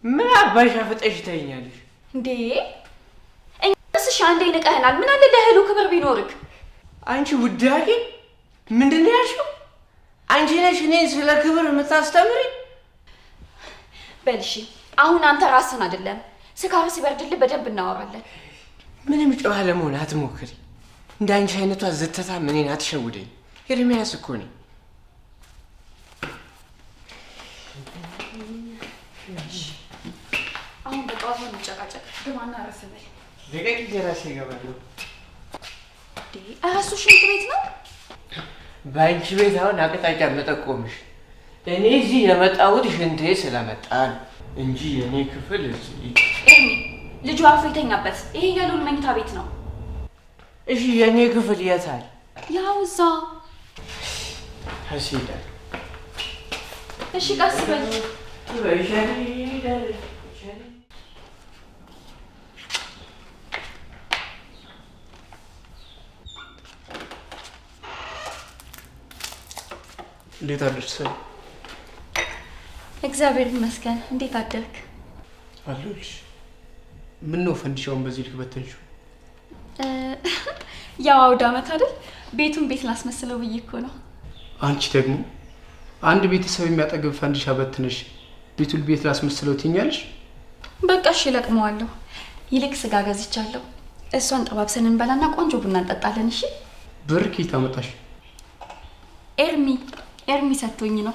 ምን አባሽ አፍጠሽ ታይኛለሽ እንዴ? እኛስ አንዴ ንቀህናል። ምን አለ ለህሉ ክብር ቢኖርክ? አንቺ ውዳቂ ምንድነው ያልሽው? አንቺ ነሽ እኔን ስለ ክብር የምታስተምሪ? በልሽ አሁን አንተ ራስን አይደለም ስካር ሲበርድልህ በደንብ እናወራለን። ምንም ጨዋ ለመሆን አትሞክሪ። እንዳንቺ አይነቷ ዝተታ ምንን አትሸውደኝ። ኤርሚያስ እኮ ነኝ። አሁን በጠዋት ነው ጨቃጨቅ ግማና አረፈበል ደቂቅ የራሴ ይገባለሁ። እሱ ሽንት ቤት ነው። በአንቺ ቤት አሁን አቅጣጫ መጠቆምሽ። እኔ እዚህ የመጣሁት ሽንቴ ስለመጣ ነው እንጂ የኔ ክፍል እዚህ። ኤርሚ ልጁ አርፎ ይተኛበት። ይሄ የሉል መኝታ ቤት ነው። እሺ የኔ ክፍል የታል? ያው እዛ ሀሲዳ። እሺ ቀስ በል እንዴት አደርሽ? እግዚአብሔር ይመስገን። እንዴት አደርክ? አለሁልሽ። ምን ነው ፈንዲሻውን በዚህ ልክ በተንሽው? ያው አውደ ዓመት አይደል? ቤቱን ቤት ላስመስለው ብዬ እኮ ነው። አንቺ ደግሞ አንድ ቤተሰብ የሚያጠግብ ፈንዲሻ በትነሽ ቤቱን ቤት ላስመስለው ትኛለሽ? በቃ እሺ ለቅመዋለሁ። ይልቅ ስጋ ገዝቻለሁ። እሷን ጠባብሰን እንበላና ቆንጆ ቡና እንጠጣለን። እሺ? ብር ከየት አመጣሽ? ኤርሚ ሰጥቶኝ ነው።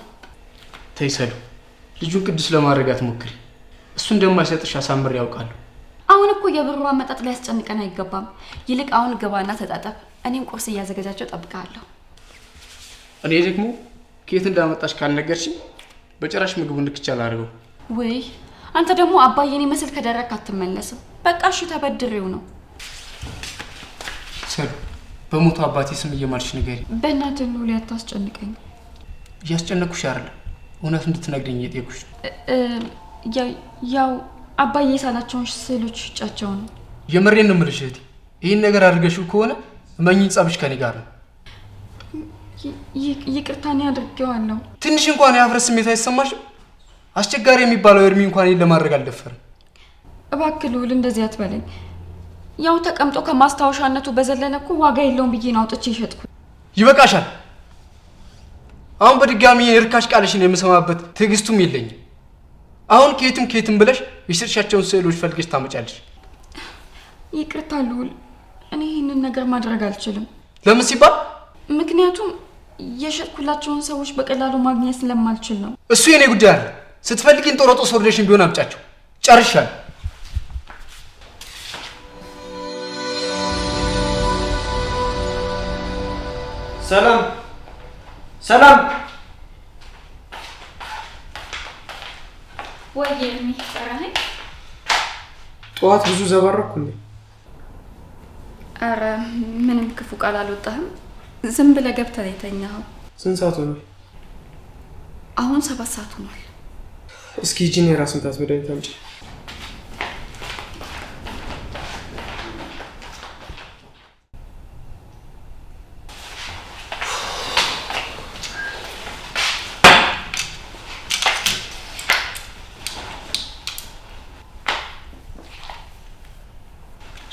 ተይ ሰዱ፣ ልጁን ቅዱስ ለማድረግ አትሞክሪ። እሱ እንደማይሰጥሽ አሳምሬ ያውቃለሁ። አሁን እኮ የብሩ አመጣጥ ላይ ያስጨንቀን አይገባም። ይልቅ አሁን ግባና ተጣጣብ። እኔም ቁርስ እያዘጋጃቸው ጠብቃለሁ። እኔ ደግሞ ከየት እንዳመጣሽ ካልነገርሽኝ በጭራሽ ምግቡን ልክቻ አላደርገው። ወይ አንተ ደግሞ አባዬን መስል ከደረክ አትመለስም። በቃ እሺ ተበድሬው ነው። ሰዱ፣ በሞቱ አባቴ ስም እየማልሽ ንገሪ። በእናትህ ሉሊ አታስጨንቀኝ። እያስጨነኩሽ አይደለም፣ እውነት እንድትነግሪኝ እየጠየኩሽ ነው። ያው አባዬ ሳላቸውን ስዕሎች ጫቸው ነው። የምሬን ነው የምልሽ እህቴ። ይህን ነገር አድርገሽው ከሆነ እመኚኝ ጸብሽ ከኔ ጋር ነው። ይቅርታ እኔ አድርጌዋለሁ። ትንሽ እንኳን የአፍረት ስሜት አይሰማሽም? አስቸጋሪ የሚባለው ኤርሚ እንኳን ይሄን ለማድረግ አልደፈረም። እባክህ ልውል እንደዚህ አትበለኝ። ያው ተቀምጦ ከማስታወሻነቱ በዘለለ እኮ ዋጋ የለውም ብዬ ነው አውጥቼ ይሸጥኩት። ይበቃሻል። አሁን በድጋሚ የርካሽ ቃልሽን የምሰማበት ትዕግስቱም የለኝም። አሁን ከየትም ብለሽ የሽርሻቸውን ስዕሎች ፈልገሽ ታመጫለሽ። ይቅርታ ልውል፣ እኔ ይህንን ነገር ማድረግ አልችልም። ለምን ሲባል? ምክንያቱም የሸጥኩላቸውን ሰዎች በቀላሉ ማግኘት ስለማልችል ነው። እሱ የኔ ጉዳይ አለ። ስትፈልጊን ጦሮጦስ ወርደሽን ቢሆን አምጫቸው። ጨርሻለሁ። ሰላም ወይ ኤርሚ ጠራኸኝ? ጠዋት ብዙ ዘባረኩልኝ። አረ ምንም ክፉ ቃል አልወጣህም። ዝም ብለህ ገብተህ የተኛኸው። ስንት ሰዓት ሆኗል? አሁን 7 ሰዓት ሆኗል። እስኪ ሂጂና የራስ ምታት መድኃኒት አምጪ።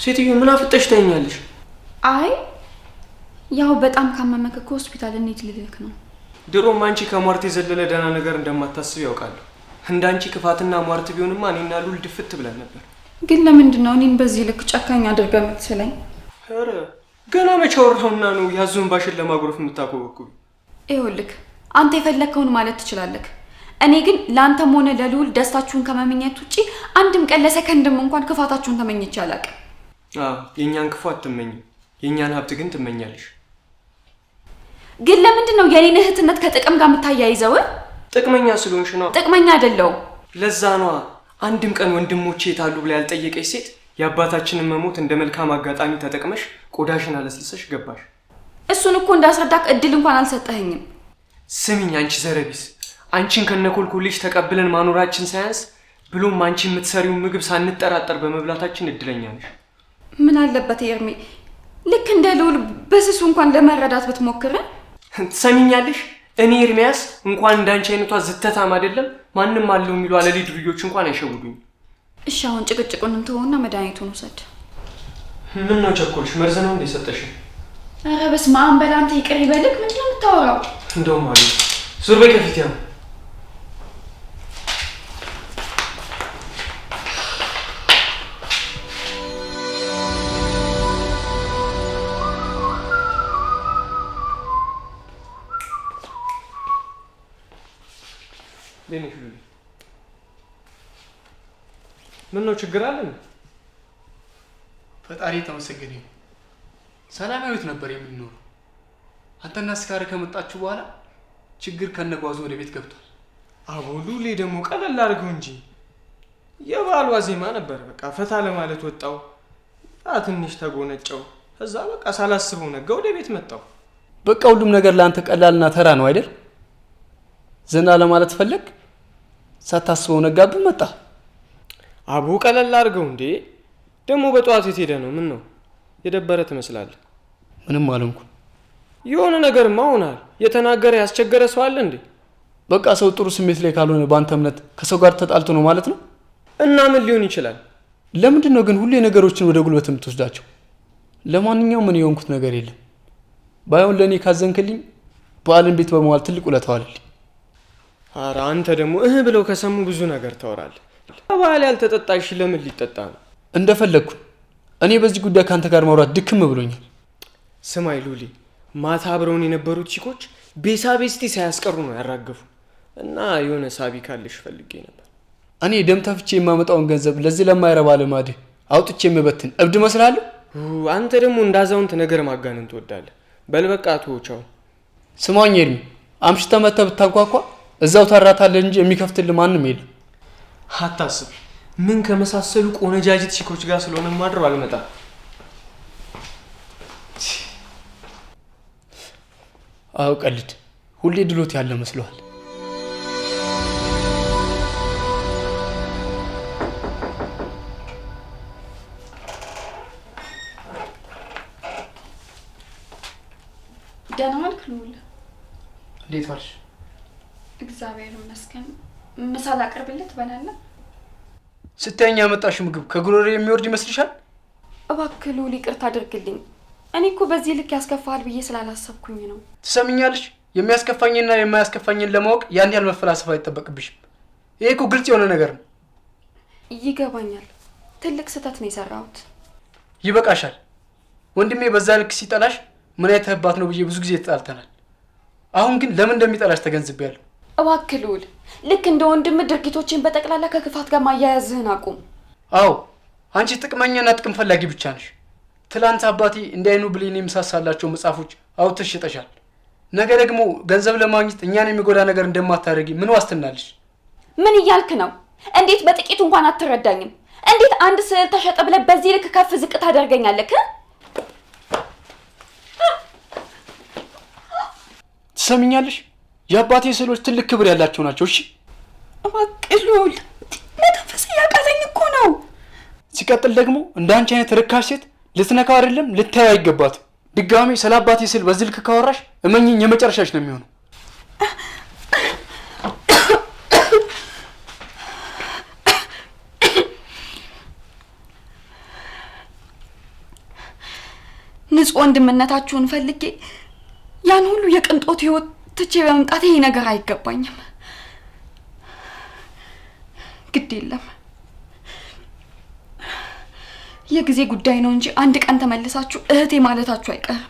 ሴትዮ ምን አፍጠሽ ታይኛለሽ? አይ ያው በጣም ካመመክ እኮ ሆስፒታል እንሂድ ልልክ ነው። ድሮም አንቺ ከሟርት የዘለለ ደህና ነገር እንደማታስብ ያውቃለሁ። እንዳንቺ ክፋትና ሟርት ቢሆንማ እኔና ሉል ድፍት ብለን ነበር። ግን ለምንድን ነው እኔን በዚህ ልክ ጨካኝ አድርገህ የምትስለኝ? ኧረ ገና መቼ አወራሁና ነው ያዙን ባሽን ለማጉረፍ የምታኮበኩብ? ይኸውልህ አንተ የፈለከውን ማለት ትችላለህ። እኔ ግን ለአንተም ሆነ ለልውል ደስታችሁን ከመመኘት ውጪ አንድም ቀን ለሰከንድም እንኳን ክፋታችሁን ተመኝቼ አላውቅም። የእኛን ክፉ አትመኝም፣ የእኛን ሀብት ግን ትመኛለሽ። ግን ለምንድን ነው የኔን እህትነት ከጥቅም ጋር የምታያይዘው? ጥቅመኛ ስለሆንሽ ነው። ጥቅመኛ አይደለሁም። ለዛ ነዋ አንድም ቀን ወንድሞቼ የታሉ ብላ ያልጠየቀች ሴት የአባታችንን መሞት እንደ መልካም አጋጣሚ ተጠቅመሽ ቆዳሽን አለስልሰሽ ገባሽ። እሱን እኮ እንዳስረዳክ እድል እንኳን አልሰጠኸኝም። ስሚኝ አንቺ ዘረቢስ፣ አንቺን ከነኮልኮልሽ ተቀብለን ማኖራችን ሳያንስ ብሎም አንቺ የምትሰሪውን ምግብ ሳንጠራጠር በመብላታችን እድለኛ ነሽ። ምን አለበት ኤርሚ ልክ እንደ ልውል በስሱ እንኳን ለመረዳት ብትሞክር? ትሰሚኛለሽ? እኔ ኤርሚያስ እንኳን እንዳንቺ አይነቷ ዝተታም አይደለም ማንንም አለው የሚሉ አለሊ ድርዮች እንኳን አይሸውዱኝ። እሺ አሁን ጭቅጭቁን እንተውና መድኃኒቱን ውሰድ። ምን ነው ቸኮልሽ? መርዝ ነው እንደ ሰጠሽ? ኧረ በስመ አብ በል አንተ ይቅር ይበልክ። ምንድን ነው የምታወራው? እንደውም ማለት ዙር በይ ከፊት ያው ምን ነው ችግር አለ? ፈጣሪ ተመሰገነ። ሰላማዊት ነበር የምንኖረው። አንተና ስካር ከመጣችሁ በኋላ ችግር ከነጓዙ ወደ ቤት ገብቷል። አቦ ሉሌ ደግሞ ቀለል አድርገው እንጂ የባሏ ዜማ ነበር። በቃ ፈታ ለማለት ወጣው፣ ትንሽ ተጎነጨው፣ ከዛ በቃ ሳላስበው ነጋ ወደ ቤት መጣው። በቃ ሁሉም ነገር ለአንተ ቀላልና ተራ ነው አይደል? ዘና ለማለት ፈለግ፣ ሳታስበው ነጋብህ መጣ። አቦ ቀለል አድርገው እንዴ! ደግሞ በጠዋት የት ሄደ ነው? ምን ነው የደበረ ትመስላለህ? ምንም አልሆንኩም። የሆነ ነገርማ ሆናል። የተናገረ ያስቸገረ ሰው አለ እንዴ? በቃ ሰው ጥሩ ስሜት ላይ ካልሆነ በአንተ እምነት ከሰው ጋር ተጣልቶ ነው ማለት ነው? እና ምን ሊሆን ይችላል? ለምንድን ነው ግን ሁሌ ነገሮችን ወደ ጉልበት የምትወስዳቸው? ለማንኛውም ምን የሆንኩት ነገር የለም። ባይሆን ለእኔ ካዘንክልኝ በዓልን ቤት በመዋል ትልቅ ውለታ ዋለልኝ። ኧረ አንተ ደግሞ ብለው ከሰሙ ብዙ ነገር ታወራለህ። በዓል ያልተጠጣሽ ለምን ሊጠጣ ነው? እንደፈለግኩ። እኔ በዚህ ጉዳይ ከአንተ ጋር ማውራት ድክም ብሎኛል። ስማይ ሉሊ፣ ማታ አብረውን የነበሩት ቺኮች ቤሳ ቤስቲ ሳያስቀሩ ነው ያራገፉ እና የሆነ ሳቢ ካለሽ ፈልጌ ነበር። እኔ ደም ተፍቼ የማመጣውን ገንዘብ ለዚህ ለማይረባ ልማድህ አውጥቼ የምበትን እብድ መስላለሁ? አንተ ደግሞ እንዳዛውንት ነገር ማጋነን ትወዳለህ። በልበቃ ተወቻው። ስማኝ ኤርሚ፣ አምሽተህ መተህ ብታንኳኳ እዛው ታራታለህ እንጂ የሚከፍትልህ ማንም የለም። አታስብ። ምን ከመሳሰሉ ቆነጃጅት ቺኮች ጋር ስለሆነ ማድረው አልመጣም። አው ቀልድ። ሁሌ ድሎት ያለ መስሏል። ደህና ዋልክ ሉል? እንዴት ዋልሽ? እግዚአብሔር ይመስገን። ምሳ ላቅርብልህ ትበላለህ? ስተኛ ያመጣሽው ምግብ ከጉሮሬ የሚወርድ ይመስልሻል? እባክህ ሉል ይቅርታ አድርግልኝ። እኔ እኮ በዚህ ልክ ያስከፋል ብዬ ስላላሰብኩኝ ነው። ትሰሚኛለሽ? የሚያስከፋኝና የማያስከፋኝን ለማወቅ ያን ያህል መፈላሰፍ አይጠበቅብሽም። ይሄ እኮ ግልጽ የሆነ ነገር ነው። ይገባኛል። ትልቅ ስህተት ነው የሰራሁት። ይበቃሻል። ወንድሜ በዛ ልክ ሲጠላሽ ምን አይተህባት ነው ብዬ ብዙ ጊዜ ተጣልተናል። አሁን ግን ለምን እንደሚጠላሽ ተገንዝቤያለሁ። እባክህ ሉል፣ ልክ እንደ ወንድም ድርጊቶችን በጠቅላላ ከክፋት ጋር ማያያዝህን አቁም። አዎ፣ አንቺ ጥቅመኛና ጥቅም ፈላጊ ብቻ ነሽ። ትላንት አባቴ እንዳይኑ ብሌን የምሳሳላቸው መጽሐፎች አውጥተሽ ሽጠሻል። ነገ ደግሞ ገንዘብ ለማግኘት እኛን የሚጎዳ ነገር እንደማታደርጊ ምን ዋስትናለሽ? ምን እያልክ ነው? እንዴት በጥቂቱ እንኳን አትረዳኝም? እንዴት አንድ ስዕል ተሸጠ ብለህ በዚህ ልክ ከፍ ዝቅ ታደርገኛለህ? ትሰሚኛለሽ? የአባቴ ስዕሎች ትልቅ ክብር ያላቸው ናቸው። እሺ እባክህ ሉል፣ መተንፈስ እያቃተኝ እኮ ነው። ሲቀጥል ደግሞ እንደ አንቺ አይነት ርካሽ ሴት ልትነካው አይደለም ልታዩ አይገባትም። ድጋሜ ስለ አባቴ ስዕል በዚህ ልክ ካወራሽ እመኝኝ የመጨረሻሽ ነው የሚሆነው። ንጹህ ወንድምነታችሁን ፈልጌ ያን ሁሉ የቅንጦት ህይወት ትቼ በመምጣት ይሄ ነገር አይገባኝም። ግድ የለም የጊዜ ጉዳይ ነው እንጂ አንድ ቀን ተመልሳችሁ እህቴ ማለታችሁ አይቀርም።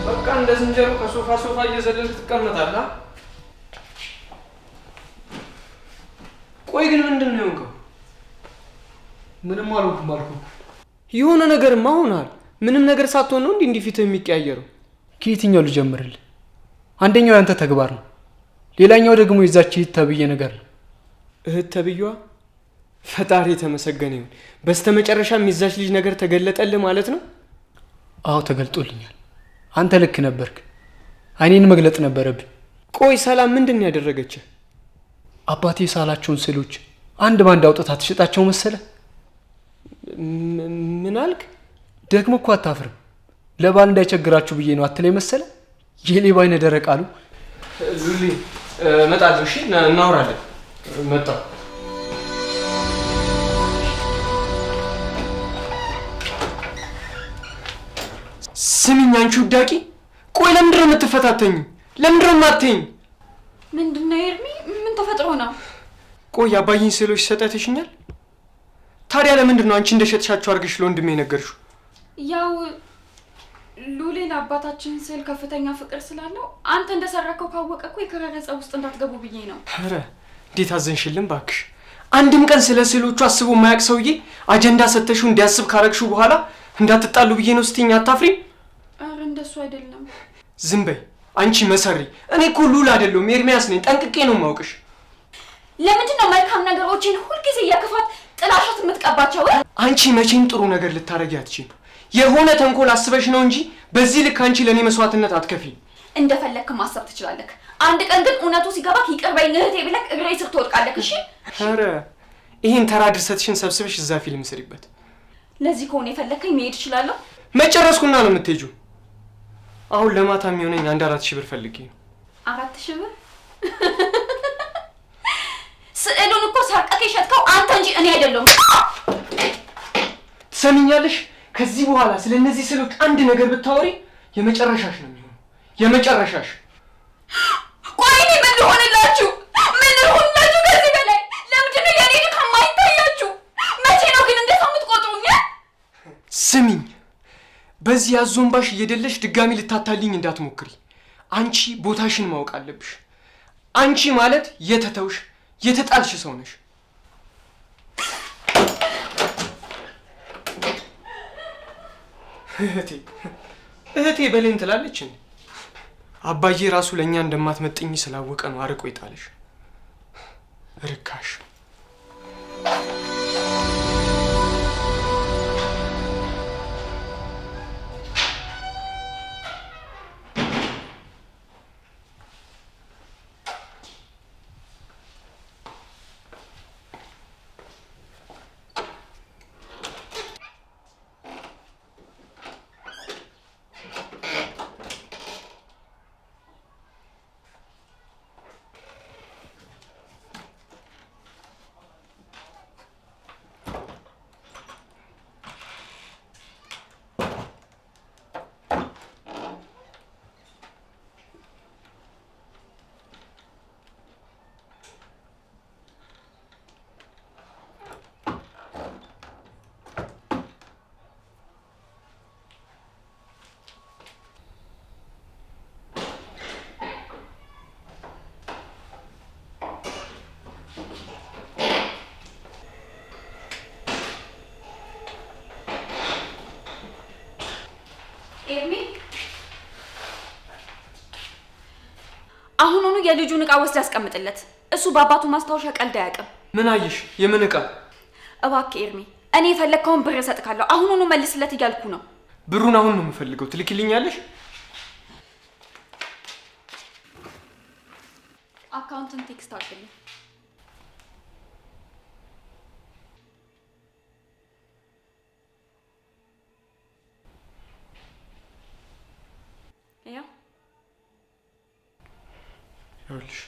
በቃ እንደ ዝንጀሮ ከሶፋ ሶፋ እየዘለልክ ትቀመጣለህ። ቆይ ግን ምንድን ነው የሆንከው? ምንም አልሆንኩም አልኩህ። የሆነ ነገርማ ሆነሃል። ምንም ነገር ሳትሆን ነው እንዲህ ፊትህ የሚቀያየረው። ከየትኛው ልጀምርልህ? አንደኛው ያንተ ተግባር ነው፣ ሌላኛው ደግሞ የዛች እህት ተብዬ ነገር ነው። እህት ተብዬዋ? ፈጣሪ የተመሰገነ ይሁን። በስተመጨረሻም የዛች ልጅ ነገር ተገለጠልህ ማለት ነው? አዎ ተገልጦልኛል። አንተ ልክ ነበርክ። አይኔን መግለጥ ነበረብኝ። ቆይ ሰላም ምንድን ነው ያደረገችህ? አባቴ የሳላቸውን ስዕሎች አንድ ባንድ አውጥታ ትሸጣቸው መሰለ። ምን አልክ? ደግሞ እኮ አታፍርም። ለባል እንዳይቸግራችሁ ብዬ ነው አትለኝ መሰለ። የሌባ አይነ ደረቅ አሉ። ሉሊ እመጣለሁ። እሺ እናወራለን። መጣሁ። ስሚኝ አንቺ ውዳቂ፣ ቆይ ለምንድን ነው የምትፈታተኝ? ለምንድን ነው የማትይኝ? ምንድን ነው ኤርሚ? ምን ተፈጥሮ ነው? ቆይ አባዬን ስዕሎች ሰጠትሽኛል። ታዲያ ለምንድን ነው አንቺ እንደሸጥሻቸው አድርገሽ ለወንድሜ ነገርሽው? ያው ሉሌ ለአባታችን ስዕል ከፍተኛ ፍቅር ስላለው አንተ እንደሰራከው ካወቀ እኮ የከረረ ጸብ ውስጥ እንዳትገቡ ብዬ ነው። ኧረ እንዴት አዘንሽልን ባክሽ። አንድም ቀን ስለ ስዕሎቹ አስቦ የማያውቅ ሰውዬ አጀንዳ ሰተሽው እንዲያስብ ካረግሽው በኋላ እንዳትጣሉ ብዬ ነው ስትይኝ አታፍሪም? ኧረ እንደሱ አይደለም። ዝም በይ አንቺ መሰሪ። እኔ እኮ ሉል አይደለሁም ኤርሚያስ ነኝ። ጠንቅቄ ነው የማውቅሽ። ለምንድን ነው መልካም ነገሮችን ሁልጊዜ የክፋት ጥላሸት የምትቀባቸው? አንቺ መቼም ጥሩ ነገር ልታረጊ አትችይም። የሆነ ተንኮል አስበሽ ነው እንጂ በዚህ ልክ አንቺ ለኔ መስዋዕትነት አትከፊም። እንደፈለክ ማሰብ ትችላለህ። አንድ ቀን ግን እውነቱ ሲገባክ ይቅር በይኝ እህቴ ብለህ እግሬ ስር ትወድቃለህ። እሺ? ኧረ ይሄን ተራ ድርሰትሽን ሰብስበሽ እዛ ፊልም ስሪበት። ለዚህ ከሆነ የፈለከኝ መሄድ እችላለሁ። መጨረስኩና ነው የምትሄጂው። አሁን ለማታ የሚሆነኝ 4,000 ብር ፈልጌ ነው። 4,000 ብር? ስዕሉን እኮ ሰርቀህ የሸጥከው አንተ እንጂ እኔ አይደለሁም። ትሰሚኛለሽ? ከዚህ በኋላ ስለ እነዚህ ስዕሎች አንድ ነገር ብታወሪ የመጨረሻሽ ነው የሚሆነው። የመጨረሻሽ። ቆይ እኔ ምን ልሆንላችሁ? ምን ልሆንላችሁ? ከዚህ በላይ ለምንድን ነው የኔ ድካም የማይታያችሁ? መቼ ነው ግን እንደዛ የምትቆጥሩኝ? ስሚኝ፣ በዚህ አዞንባሽ እየደለሽ ድጋሚ ልታታልኝ እንዳትሞክሪ። አንቺ ቦታሽን ማወቅ አለብሽ። አንቺ ማለት የተተውሽ የተጣልሽ ሰው ነሽ። እህቴ በሌን ትላለች እንዴ? አባዬ ራሱ ለኛ እንደማትመጥኝ ስላወቀ ነው አርቆ ይጣልሽ። ርካሽ። ኤርሚ አሁኑኑ የልጁን ዕቃ ወስድ ያስቀምጥለት። እሱ በአባቱ ማስታወሻ ቀልድ አያውቅም። ምን አየሽ? የምን ዕቃ? እባክህ ኤርሚ፣ እኔ የፈለግከውን ብር እሰጥካለሁ። አሁኑኑ መልስለት እያልኩ ነው። ብሩን አሁን ነው የምፈልገው። ትልኪልኛለሽ? አካውንትን ቴክስት አድርግልኝ። ያው ይኸውልሽ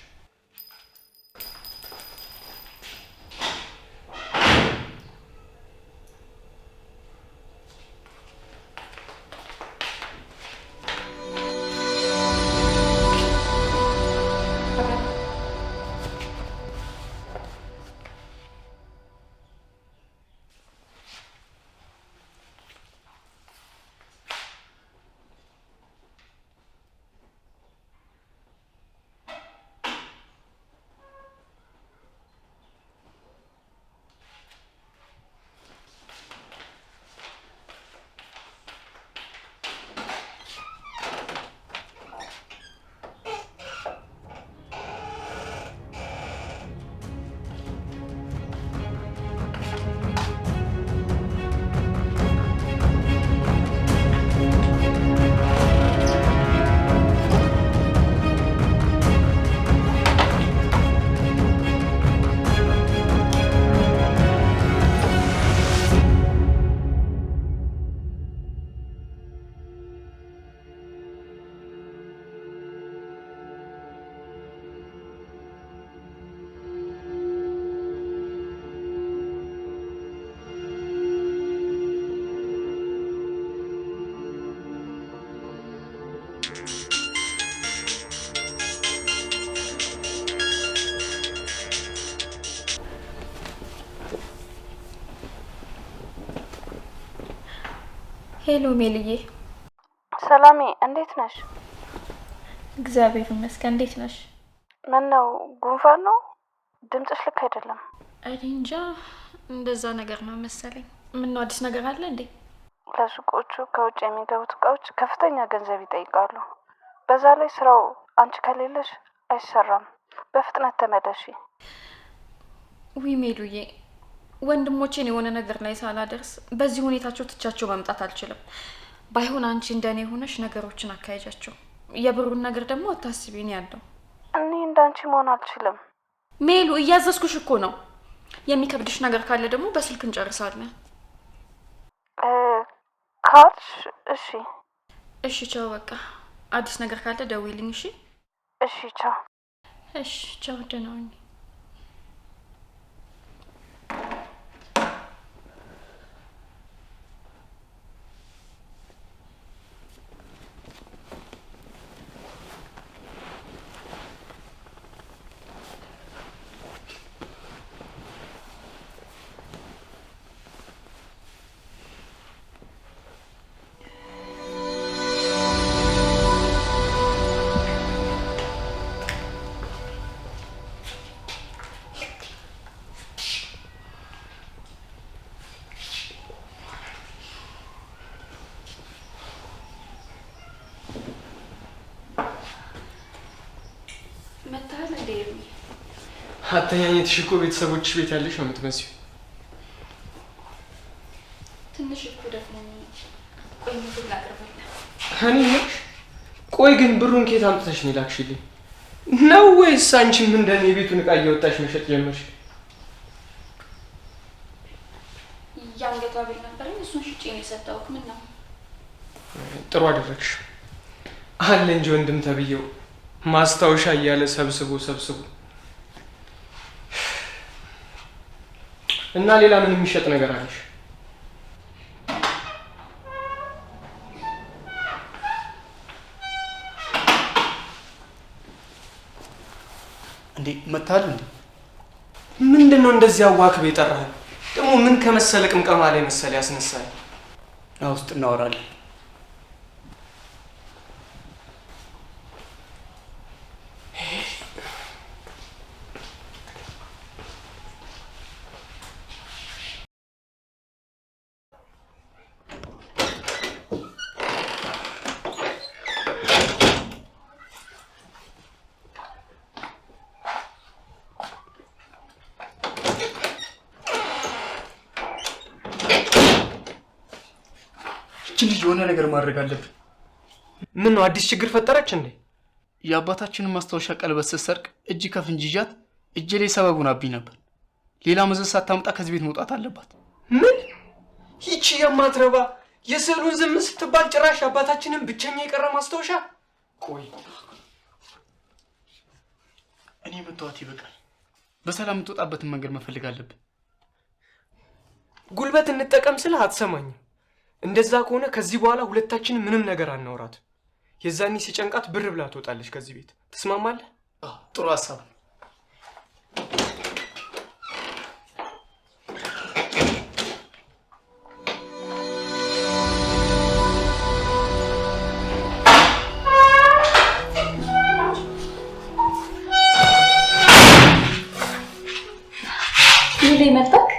ሄሎ ሜልዬ። ሰላሜ እንዴት ነሽ? እግዚአብሔር ይመስገን። እንዴት ነሽ? ምን ነው ጉንፋን ነው? ድምፅሽ ልክ አይደለም። እኔ እንጃ እንደዛ ነገር ነው መሰለኝ። ምን ነው አዲስ ነገር አለ እንዴ? ለሱቆቹ ከውጭ የሚገቡት እቃዎች ከፍተኛ ገንዘብ ይጠይቃሉ። በዛ ላይ ስራው አንቺ ከሌለሽ አይሰራም። በፍጥነት ተመለሺ። ውይ ሜሉዬ፣ ወንድሞቼን የሆነ ነገር ላይ ሳላደርስ በዚህ ሁኔታቸው ትቻቸው መምጣት አልችልም። ባይሆን አንቺ እንደኔ ሆነሽ ነገሮችን አካሄጃቸው። የብሩን ነገር ደግሞ አታስቢኝ ያለው። እኔ እንዳንቺ መሆን አልችልም። ሜሉ እያዘዝኩሽ እኮ ነው። የሚከብድሽ ነገር ካለ ደግሞ በስልክ እንጨርሳለን። ካልሽ እሺ። እሺ ቻው። በቃ አዲስ ነገር ካለ ደውይልኝ። እሺ እሺ ቻው። እሺ ቻው። ደህና ሁኚ። አተኛኘትሽ እኮ ቤተሰቦች ቤት ያለሽ ነው የምትመስዩ። ትንሽ እኮ ደግሞ ቆይ ምግብ ላቅርብልህ። እኔ ነሽ? ቆይ ግን ብሩን ከየት አምጥተሽ ነው የላክሽልኝ? ነው ወይስ አንቺም እንደኔ የቤቱን ዕቃ እያወጣሽ መሸጥ ጀመርሽ? የአንገት ሐብል ነበረኝ፣ እሱን ሽጬ ነው የሰጠሁት። ምን ነው? ጥሩ አደረግሽ። አለ እንጂ ወንድም ተብዬው ማስታወሻ እያለ ሰብስቡ እና ሌላ ምን የሚሸጥ ነገር አለሽ? እንዴ መታል እንዴ? ምንድነው እንደዚህ አዋክብ የጠራህ? ደግሞ ምን ከመሰለ ቅምቀማ ላይ መሰለ ያስነሳል? ውስጥ እናወራለን። ልጅ የሆነ ነገር ማድረግ አለብን። ምን ነው አዲስ ችግር ፈጠረች እንዴ? የአባታችንን ማስታወሻ ቀለበት ስትሰርቅ እጅ ከፍንጅ ይዣት እጄ ላይ ሰበቡን አብኝ ነበር። ሌላ መዘዝ ሳታምጣ ከዚህ ቤት መውጣት አለባት። ምን? ይቺ የማትረባ የስዕሉን ዝም ስትባል ጭራሽ አባታችንን ብቸኛ የቀረ ማስታወሻ። ቆይ እኔ መተዋት ይበቃል። በሰላም የምትወጣበትን መንገድ መፈልግ አለብን። ጉልበት እንጠቀም ስለ አትሰማኝም። እንደዛ ከሆነ ከዚህ በኋላ ሁለታችን ምንም ነገር አናወራት። የዛኔ ሲጨንቃት ብር ብላ ትወጣለች ከዚህ ቤት። ትስማማለህ? ጥሩ ሐሳብ። ይሄ መጣክ?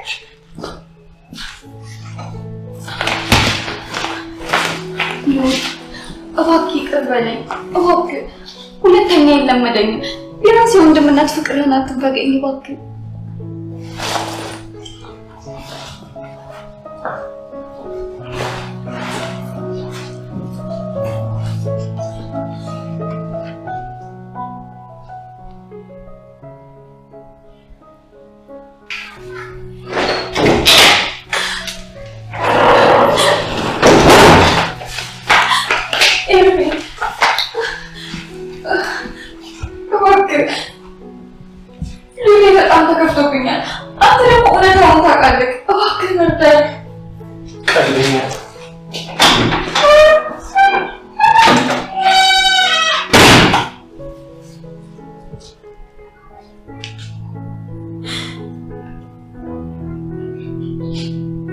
እባክህ ይቅር በለኝ እባክህ። ሁለተኛ የለመደኝም። ቢያንስ የወንድምነት ፍቅርህን አትንፈገኝ እባክህ። በጣም ተከፍቶብኛል። አንተ ደግሞ እውነታውን ታውቃለህ። እባክህ መርዳኝ። ቀልደኛ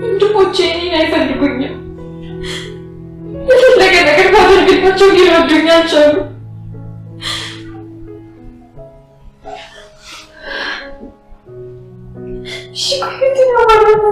ወንድሞቼ እኔን አይፈልጉኝም። ናቸው ሊረዱኝ አልቻሉ። እሺ ቆይት ነው ማለት ነው።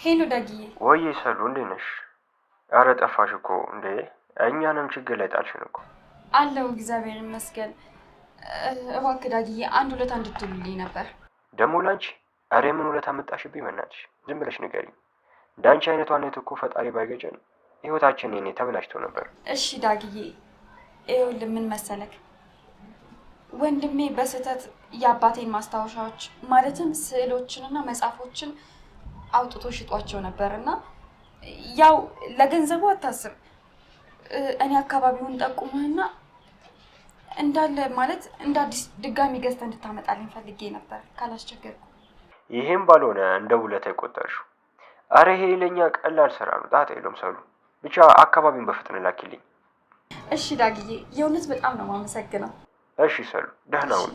ሄሎ ዳጊዬ። ወይ ሰሉ እንዴት ነሽ? ኧረ ጠፋሽ እኮ እንዴ! እኛንም ችግር ላይ ጣልሽን እኮ። አለው እግዚአብሔር ይመስገን። እባክህ ዳጊዬ አንድ ውለታ እንድትውልልኝ ነበር። ደግሞ ላንቺ? ኧረ ምን ውለታ መጣሽብኝ? በእናትሽ ዝም ብለሽ ንገሪኝ። እንዳንቺ አይነቷነት እኮ ፈጣሪ ባይገጨን ህይወታችን የኔ ተበላሽቶ ነበር። እሺ ዳጊዬ ይኸውልህ ምን መሰለክ፣ ወንድሜ በስህተት የአባቴን ማስታወሻዎች ማለትም ስዕሎችንና መጽሐፎችን አውጥቶ ሽጧቸው ነበር እና ያው ለገንዘቡ አታስብ፣ እኔ አካባቢውን ጠቁምህና እንዳለ ማለት እንደ አዲስ ድጋሚ ገዝተህ እንድታመጣልኝ ፈልጌ ነበር ካላስቸገርኩ። ይሄም ባልሆነ እንደ ውለታ የቆጠርሽው። አረ ይሄ ለኛ ቀላል ስራ ነው፣ ጣጣ የለውም ሰሉ። ብቻ አካባቢውን በፍጥነት ላኪልኝ። እሺ ዳግዬ፣ የእውነት በጣም ነው የማመሰግነው። እሺ ሰሉ፣ ደህና ሁኚ።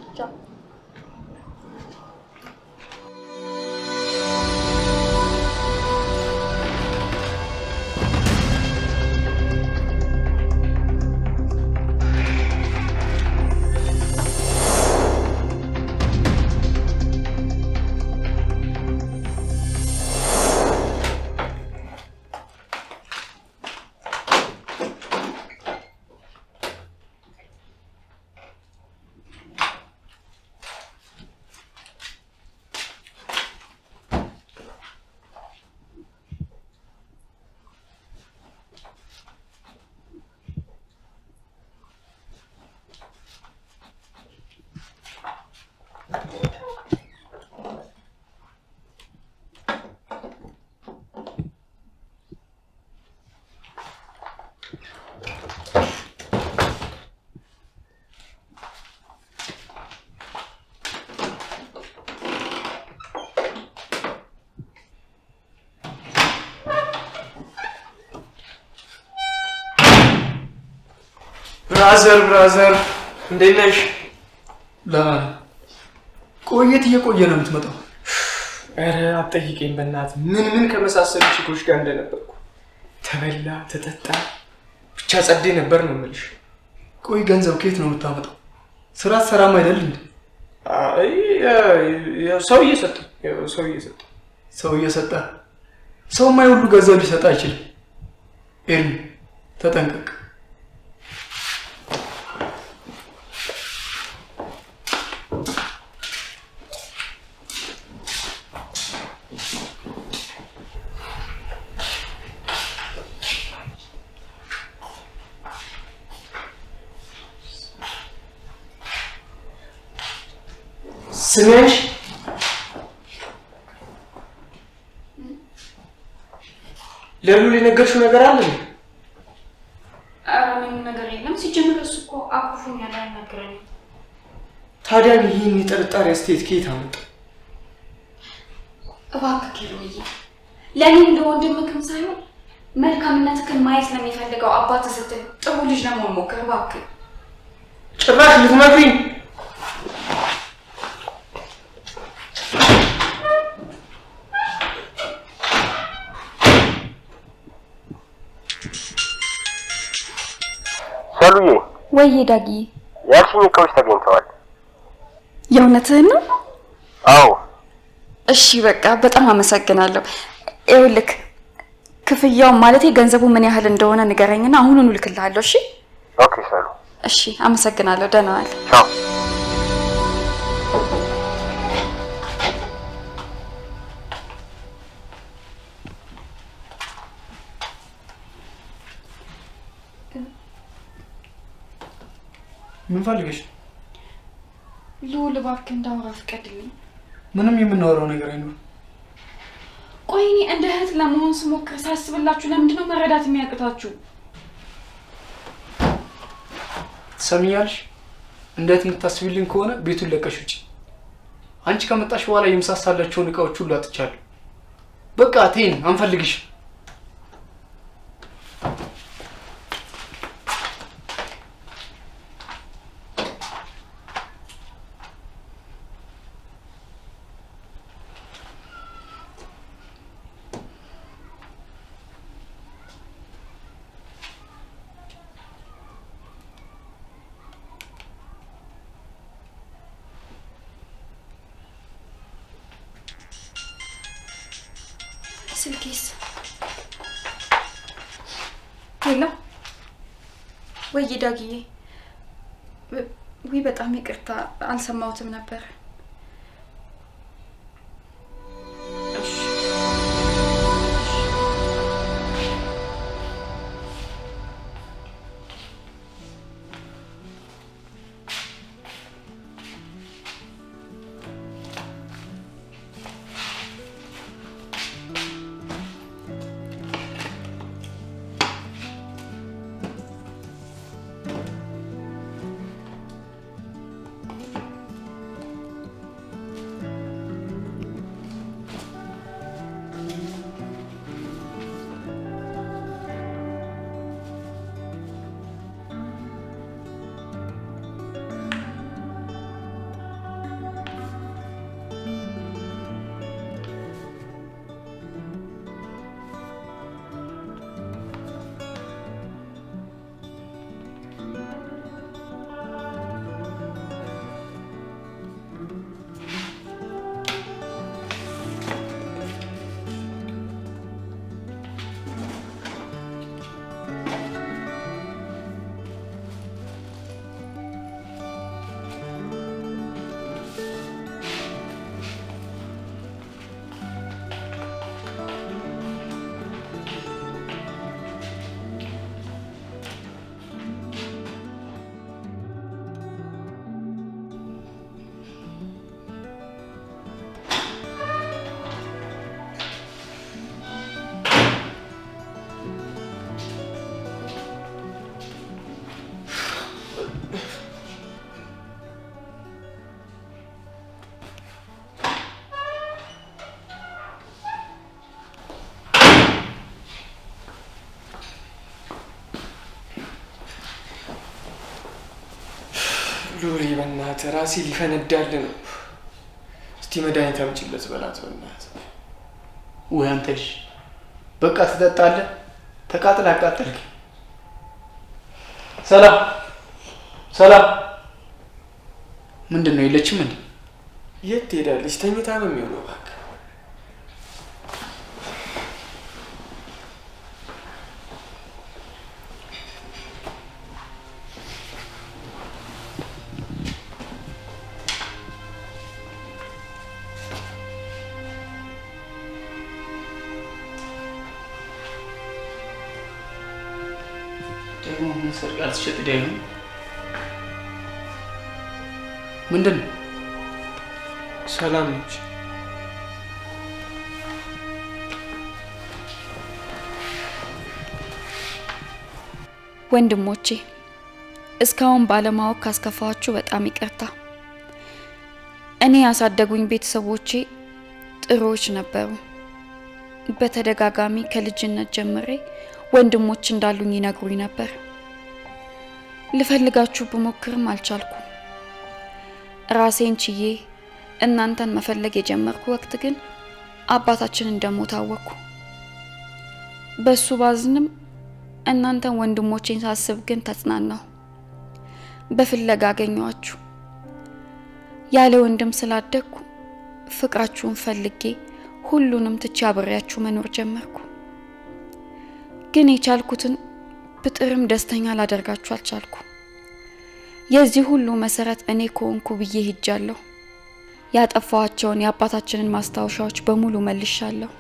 ብራዘር እንዴት ነሽ? ቆየት እየቆየ ነው የምትመጣው። ኧረ አትጠይቀኝ በእናትህ። ምን ከመሳሰሉ ቺኮች ጋር እንደነበርኩ ተበላ ተጠጣ ብቻ ጸዴ ነበር ነው የምልሽ። ቆይ ገንዘብ ከየት ነው የምታመጣው? ስራ ሰራም አይደል እንዴ? አይ ሰው እየሰጠ ሰው ሁሉ ገንዘብ ሊሰጥ አይችልም። ኤርሚ ተጠንቀቅ። ስሜሽ ለሉል የነገርሽው ነገር አለ? ኧረ ምንም ነገር የለም። ሲጀምር እሱ እኮ አኩፉኛል አልነገረኝም። ታዲያ ይህን የጥርጣሬ አስተያየት ከየት አመጣ? እባክህ ኪሩዬ፣ ለእኔ እንደ ወንድምክም ሳይሆን መልካምነትህን ማየት ለሚፈልገው አባትህ ስትል ጥሩ ልጅ ለመሆን ሞክር እባክህ። ጭራሽ ልትመክሪኝ? ሰሉዬ። ወይዬ ዳጊ፣ ያልሽኝ እቃዎች ተገኝተዋል። የእውነትህን ነው? አዎ። እሺ በቃ በጣም አመሰግናለሁ። ይኸውልህ ክፍያው ማለት ገንዘቡ ምን ያህል እንደሆነ ንገረኝና አሁኑኑ እልክልሃለሁ። እሺ? ኦኬ ሰሉ። እሺ አመሰግናለሁ። ደህና ዋል። ቻው። ምን ፈልገሽ? ልዑል እባክህ እንዳወራ ፍቀድልኝ። ምንም የምናወራው ነገር አይኖርም። ቆይ እኔ እንደ እህት ለመሆን ስሞክር ሳስብላችሁ ለምንድነው መረዳት የሚያቅታችሁ? ትሰሚኛለሽ? እንዴት የምታስቢልኝ ከሆነ ቤቱን ለቀሽ ውጪ። አንቺ ከመጣሽ በኋላ የምሳሳላቸውን እቃዎች ሁሉ አጥቻለሁ። በቃ ተይን፣ አንፈልግሽ። ስልኬስ? ሄሎ ወይ ዳግዬ? ወይ በጣም ይቅርታ አልሰማሁትም ነበር። ሉሊ በእናትህ ራሴ ሊፈነዳል ነው። እስቲ መድኃኒት አምጪለት በላት በእናትህ። ወይ አንተ ልጅ በቃ ትጠጣለህ? ተቃጥል አቃጠልክ። ሰላም ሰላም። ምንድን ነው የለችም እንዴ? የት ትሄዳለች? ተኝታ ነው የሚሆነው። እባክህ ደግሞ ምን ሰርቃል? ትሸጥዳይ ነው ምንድን ነው? ሰላም ነች። ወንድሞቼ እስካሁን ባለማወቅ ካስከፋችሁ በጣም ይቅርታ። እኔ ያሳደጉኝ ቤተሰቦቼ ጥሩዎች ነበሩ። በተደጋጋሚ ከልጅነት ጀምሬ ወንድሞች እንዳሉኝ ይነግሩኝ ነበር። ልፈልጋችሁ ብሞክርም አልቻልኩም። ራሴን ችዬ እናንተን መፈለግ የጀመርኩ ወቅት ግን አባታችን እንደሞተ አወቅኩ። በሱ ባዝንም እናንተን ወንድሞቼን ሳስብ ግን ተጽናናሁ። በፍለጋ አገኘኋችሁ። ያለ ወንድም ስላደግኩ ፍቅራችሁን ፈልጌ ሁሉንም ትቼ አብሬያችሁ መኖር ጀመርኩ። ግን የቻልኩትን ብጥርም ደስተኛ ላደርጋችሁ አልቻልኩ። የዚህ ሁሉ መሰረት እኔ ከሆንኩ ብዬ ሄጃለሁ። ያጠፋኋቸውን የአባታችንን ማስታወሻዎች በሙሉ መልሻለሁ።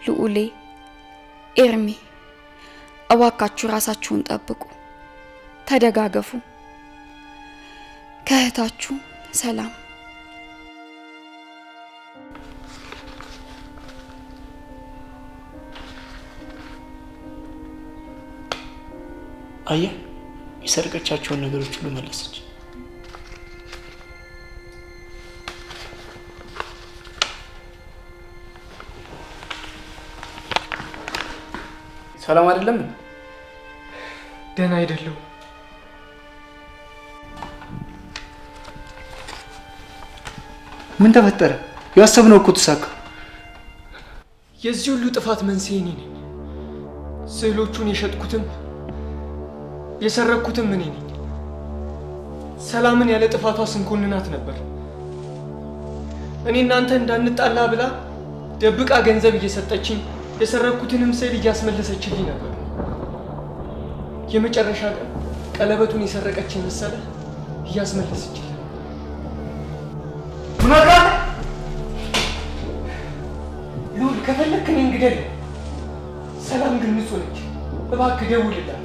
ልዑሌ፣ ኤርሚ፣ እባካችሁ ራሳችሁን ጠብቁ፣ ተደጋገፉ። እህታችሁ ሰላም። አየህ፣ የሰርቀቻቸውን ነገሮች ሁሉ መለሰች። ሰላም አይደለም? ደህና አይደለሁ። ምን ተፈጠረ? ያሰብነው እኮ ተሳካ። የዚህ ሁሉ ጥፋት መንስኤ እኔ ነኝ። ስዕሎቹን የሸጥኩትም የሰረኩትም እኔ ነኝ። ሰላምን ያለ ጥፋቷ ስንኮንናት ነበር። እኔ እናንተ እንዳንጣላ ብላ ደብቃ ገንዘብ እየሰጠችኝ የሰረኩትንም ስዕል እያስመለሰችልኝ ነበር። የመጨረሻ ቀን ቀለበቱን የሰረቀች መሰለ እያስመለሰችልኝ። ምናልባት ልዑል ከፈለክ እኔን ግደል። ሰላም ግን ንጹህ ነች። እባክህ ደውልላት።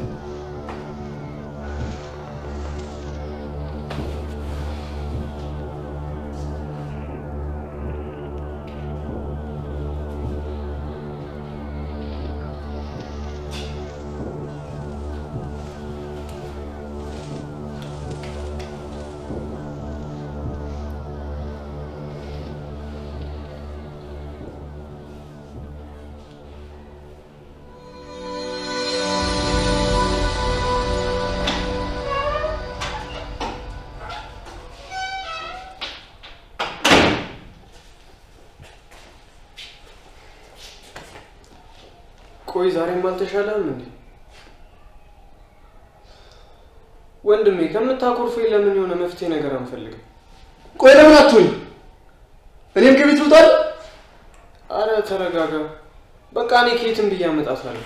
ቆይ ዛሬም አልተሻለም እንዴ? ወንድሜ ከምታኮርፈኝ ለምን የሆነ መፍትሄ ነገር አንፈልግም? ቆይ ለምን አትሆኝ? እኔም ከቤት ልውጣ። አረ ተረጋጋ። በቃ እኔ ከየትም ብዬ አመጣታለሁ።